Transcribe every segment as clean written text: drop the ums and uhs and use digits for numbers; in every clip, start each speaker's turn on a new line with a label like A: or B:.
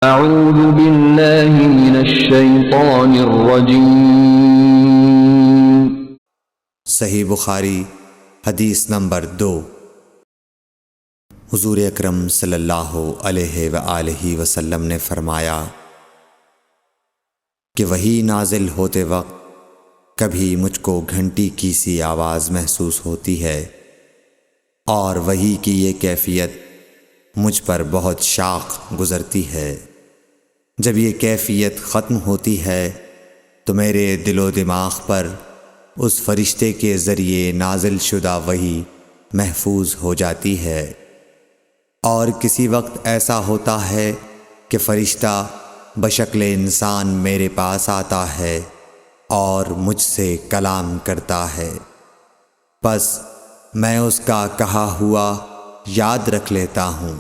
A: اعوذ باللہ من الشیطان الرجیم۔
B: صحیح بخاری حدیث نمبر 2۔ حضور اکرم صلی اللہ علیہ وآلہ وسلم نے فرمایا کہ وحی نازل ہوتے وقت کبھی مجھ کو گھنٹی کی سی آواز محسوس ہوتی ہے، اور وحی کی یہ کیفیت مجھ پر بہت شاق گزرتی ہے۔ جب یہ کیفیت ختم ہوتی ہے تو میرے دل و دماغ پر اس فرشتے کے ذریعے نازل شدہ وحی محفوظ ہو جاتی ہے، اور کسی وقت ایسا ہوتا ہے کہ فرشتہ بشکل انسان میرے پاس آتا ہے اور مجھ سے کلام کرتا ہے، پس میں اس کا کہا ہوا یاد رکھ لیتا ہوں۔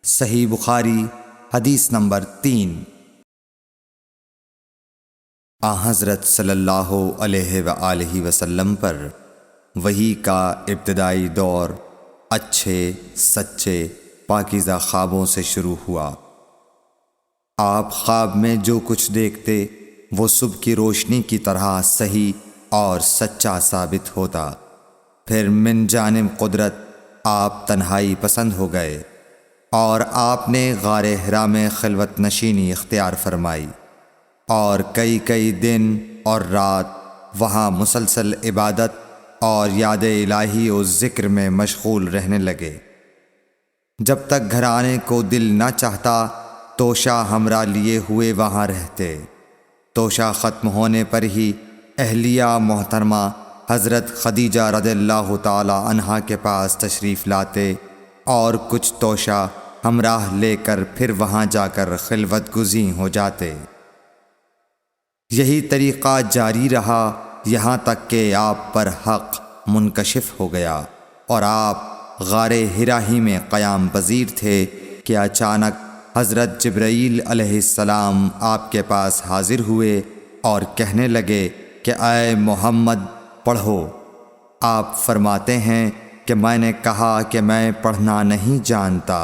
C: صحیح بخاری حدیث نمبر 3۔ حضرت صلی اللہ علیہ وآلہ وسلم پر وحی کا ابتدائی دور اچھے سچے پاکیزہ خوابوں سے شروع ہوا۔ آپ خواب میں جو کچھ دیکھتے وہ صبح کی روشنی کی طرح صحیح اور سچا ثابت ہوتا۔ پھر من جانب قدرت آپ تنہائی پسند ہو گئے، اور آپ نے غار حرا میں خلوت نشینی اختیار فرمائی، اور کئی دن اور رات وہاں مسلسل عبادت اور یاد الہی و ذکر میں مشغول رہنے لگے۔ جب تک گھر آنے کو دل نہ چاہتا توشہ ہمراہ لیے ہوئے وہاں رہتے۔ توشہ ختم ہونے پر ہی اہلیہ محترمہ حضرت خدیجہ رضی اللہ تعالی عنہا کے پاس تشریف لاتے، اور کچھ توشہ ہمراہ لے کر پھر وہاں جا کر خلوت گزین ہو جاتے۔ یہی طریقہ جاری رہا یہاں تک کہ آپ پر حق منکشف ہو گیا، اور آپ غار حرا ہی میں قیام پذیر تھے کہ اچانک حضرت جبرائیل علیہ السلام آپ کے پاس حاضر ہوئے اور کہنے لگے کہ اے محمد پڑھو۔ آپ فرماتے ہیں کہ میں نے کہا کہ میں پڑھنا نہیں جانتا۔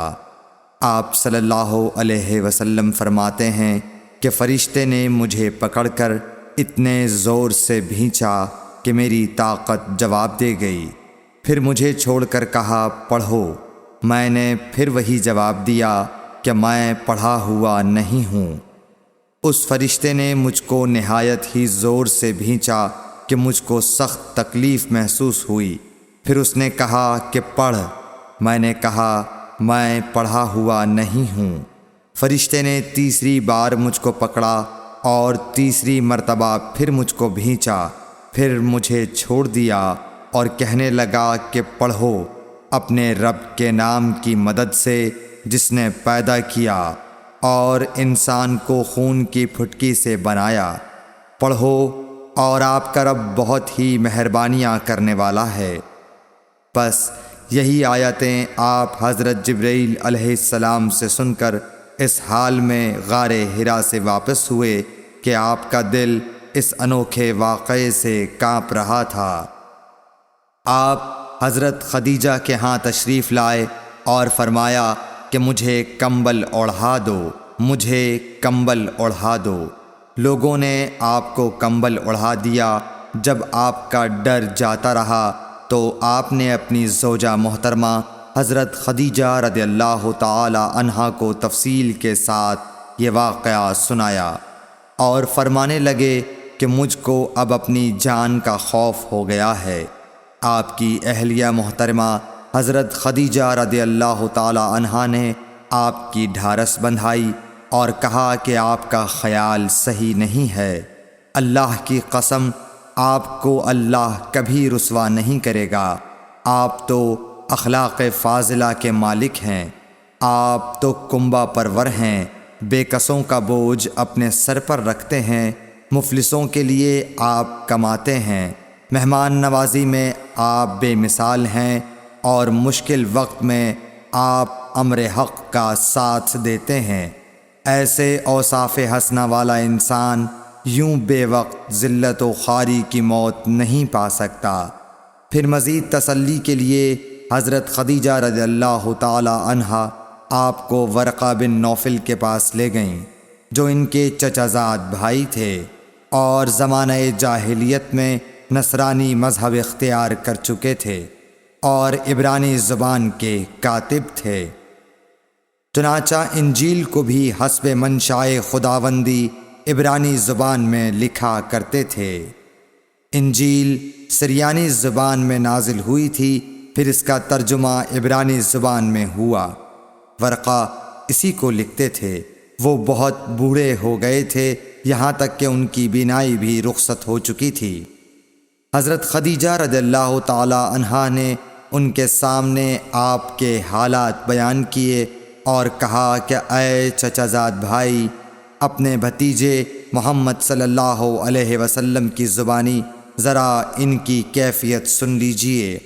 C: آپ صلی اللہ علیہ وسلم فرماتے ہیں کہ فرشتے نے مجھے پکڑ کر اتنے زور سے بھینچا کہ میری طاقت جواب دے گئی۔ پھر مجھے چھوڑ کر کہا پڑھو۔ میں نے پھر وہی جواب دیا کہ میں پڑھا ہوا نہیں ہوں۔ اس فرشتے نے مجھ کو نہایت ہی زور سے بھینچا کہ مجھ کو سخت تکلیف محسوس ہوئی۔ پھر اس نے کہا کہ پڑھ۔ میں نے کہا میں پڑھا ہوا نہیں ہوں۔ فرشتے نے تیسری بار مجھ کو پکڑا اور تیسری مرتبہ پھر مجھ کو بھینچا، پھر مجھے چھوڑ دیا اور کہنے لگا کہ پڑھو اپنے رب کے نام کی مدد سے جس نے پیدا کیا اور انسان کو خون کی پھٹکی سے بنایا۔ پڑھو، اور آپ کا رب بہت ہی مہربانیاں کرنے والا ہے۔ بس یہی آیتیں آپ حضرت جبرائیل علیہ السلام سے سن کر اس حال میں غار حرا سے واپس ہوئے کہ آپ کا دل اس انوکھے واقعے سے کانپ رہا تھا۔ آپ حضرت خدیجہ کے ہاں تشریف لائے اور فرمایا کہ مجھے کمبل اوڑھا دو، مجھے کمبل اوڑھا دو۔ لوگوں نے آپ کو کمبل اوڑھا دیا۔ جب آپ کا ڈر جاتا رہا تو آپ نے اپنی زوجہ محترمہ حضرت خدیجہ رضی اللہ تعالی عنہا کو تفصیل کے ساتھ یہ واقعہ سنایا، اور فرمانے لگے کہ مجھ کو اب اپنی جان کا خوف ہو گیا ہے۔ آپ کی اہلیہ محترمہ حضرت خدیجہ رضی اللہ تعالی عنہا نے آپ کی ڈھارس بندھائی اور کہا کہ آپ کا خیال صحیح نہیں ہے۔ اللہ کی قسم، آپ کو اللہ کبھی رسوا نہیں کرے گا۔ آپ تو اخلاق فاضلہ کے مالک ہیں، آپ تو کنبہ پرور ہیں، بے کسوں کا بوجھ اپنے سر پر رکھتے ہیں، مفلسوں کے لیے آپ کماتے ہیں، مہمان نوازی میں آپ بے مثال ہیں، اور مشکل وقت میں آپ امر حق کا ساتھ دیتے ہیں۔ ایسے اوصاف حسنہ والا انسان یوں بے وقت ذلت و خواری کی موت نہیں پا سکتا۔ پھر مزید تسلی کے لیے حضرت خدیجہ رضی اللہ تعالی عنہا آپ کو ورقہ بن نوفل کے پاس لے گئیں جو ان کے چچا زاد بھائی تھے اور زمانہ جاہلیت میں نصرانی مذہب اختیار کر چکے تھے اور عبرانی زبان کے کاتب تھے۔ چنانچہ انجیل کو بھی حسب منشائے خداوندی عبرانی زبان میں لکھا کرتے تھے۔ انجیل سریانی زبان میں نازل ہوئی تھی، پھر اس کا ترجمہ عبرانی زبان میں ہوا۔ ورقہ اسی کو لکھتے تھے۔ وہ بہت بوڑھے ہو گئے تھے، یہاں تک کہ ان کی بینائی بھی رخصت ہو چکی تھی۔ حضرت خدیجہ رضی اللہ تعالی عنہا نے ان کے سامنے آپ کے حالات بیان کیے اور کہا کہ اے چچا زاد بھائی، اپنے بھتیجے محمد صلی اللہ علیہ وسلم کی زبانی ذرا ان کی کیفیت سن لیجئے۔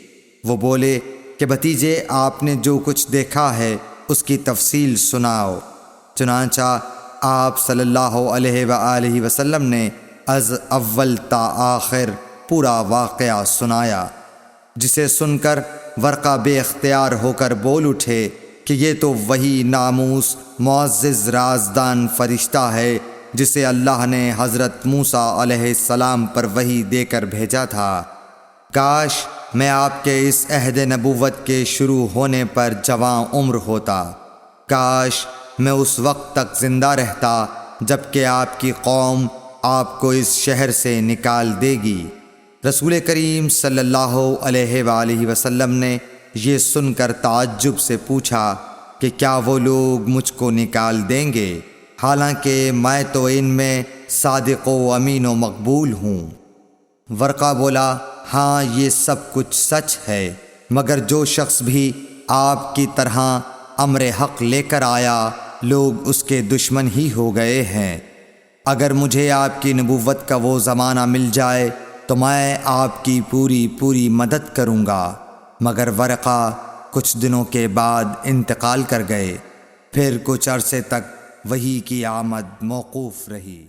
C: وہ بولے کہ بھتیجے، آپ نے جو کچھ دیکھا ہے اس کی تفصیل سناؤ۔ چنانچہ آپ صلی اللہ علیہ وآلہ وسلم نے از اول تا آخر پورا واقعہ سنایا، جسے سن کر ورقہ بے اختیار ہو کر بول اٹھے کہ یہ تو وہی ناموس معزز رازدان فرشتہ ہے جسے اللہ نے حضرت موسیٰ علیہ السلام پر وحی دے کر بھیجا تھا۔ کاش میں آپ کے اس عہد نبوت کے شروع ہونے پر جواں عمر ہوتا، کاش میں اس وقت تک زندہ رہتا جب کہ آپ کی قوم آپ کو اس شہر سے نکال دے گی۔ رسول کریم صلی اللہ علیہ وآلہ وسلم نے یہ سن کر تعجب سے پوچھا کہ کیا وہ لوگ مجھ کو نکال دیں گے، حالانکہ میں تو ان میں صادق و امین و مقبول ہوں۔ ورقہ بولا، ہاں یہ سب کچھ سچ ہے، مگر جو شخص بھی آپ کی طرح امر حق لے کر آیا لوگ اس کے دشمن ہی ہو گئے ہیں۔ اگر مجھے آپ کی نبوت کا وہ زمانہ مل جائے تو میں آپ کی پوری مدد کروں گا۔ مگر ورقہ کچھ دنوں کے بعد انتقال کر گئے، پھر کچھ عرصے تک وحی کی آمد موقوف رہی۔